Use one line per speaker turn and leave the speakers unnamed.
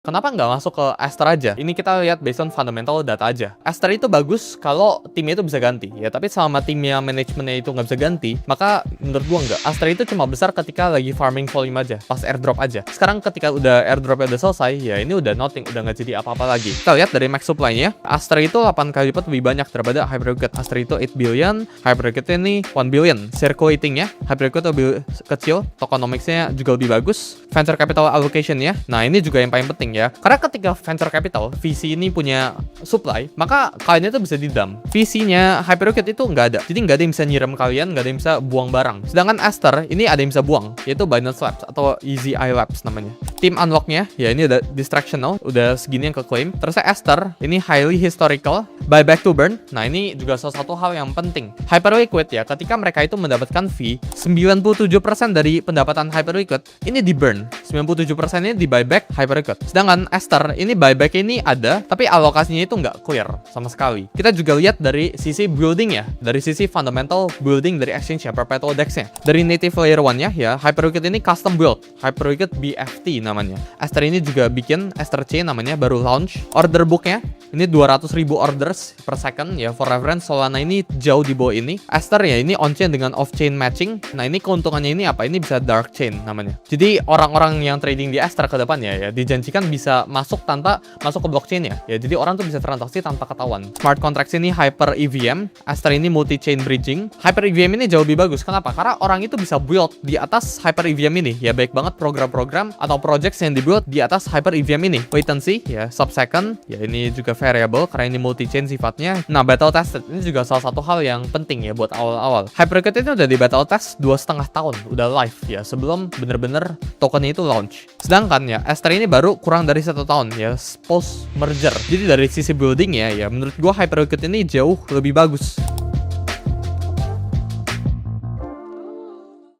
Kenapa nggak masuk ke Aster aja? Ini kita lihat based on fundamental data aja. Aster itu bagus kalau timnya itu bisa ganti, ya. Tapi selama timnya manajemennya itu nggak bisa ganti, maka menurut gua nggak. Aster itu cuma besar ketika lagi farming volume aja, pas airdrop aja. Sekarang ketika udah airdropnya udah selesai, ya ini udah nothing, udah nggak jadi apa-apa lagi. Kita lihat dari max supply-nya, Aster itu 8 kali lipat lebih banyak daripada Hyperliquid. Aster itu 8 billion, Hyperliquid ini 1 billion. Circulating-nya, Hyperliquid lebih kecil, tokenomics-nya juga lebih bagus. Venture capital allocation-nya, nah ini juga yang paling penting ya. Karena ketika venture capital, VC ini punya supply, maka kalian itu bisa didam. VC-nya Hyperliquid itu nggak ada. Jadi nggak ada yang bisa nyiram kalian, nggak ada yang bisa buang barang. Sedangkan Aster, ini ada yang bisa buang, yaitu Binance Labs atau Easy Eye Labs namanya. Team unlock-nya, ya ini udah distractional, udah segini yang ke-claim. Terusnya Aster, ini highly historical, buyback to burn. Nah ini juga salah satu hal yang penting. Hyperliquid ya, ketika mereka itu mendapatkan fee, 97% dari pendapatan Hyperliquid, ini di burn. 97% ini di buyback Hyperliquid. Sedangkan Aster ini buyback ini ada, tapi alokasinya itu nggak clear sama sekali. Kita juga lihat dari sisi building ya, dari sisi fundamental building dari exchange ya, perpetual DEX-nya. Dari native layer 1-nya ya, Hyperliquid ini custom build, Hyperliquid BFT namanya. Aster ini juga bikin Aster Chain namanya, baru launch. Order book-nya ini 200.000 orders per second ya, for reference Solana ini jauh di bawah ini. Aster ya ini on-chain dengan off-chain matching. Nah ini keuntungannya ini apa? Ini bisa dark chain namanya. Jadi orang-orang yang trading di Aster ke depannya ya, dijanjikan bisa masuk tanpa masuk ke blockchain ya. Jadi orang tuh bisa transaksi tanpa ketahuan. Smart contracts ini Hyper EVM, Aster ini multi chain bridging. Hyper EVM ini jauh lebih bagus. Kenapa? Karena orang itu bisa build di atas Hyper EVM ini. Ya baik banget program-program atau projects yang dibuild di atas Hyper EVM ini. Latency ya sub-second, ya ini juga variable karena ini multi chain sifatnya. Nah, battle tested ini juga salah satu hal yang penting ya buat awal-awal. Hyperliquid ini udah di battle test 2,5 tahun, udah live ya sebelum bener-bener tokennya itu launch. Sedangkan ya Aster ini baru kurang dari 1 tahun ya post merger. Jadi dari sisi building ya menurut gua Hyperliquid ini jauh lebih bagus.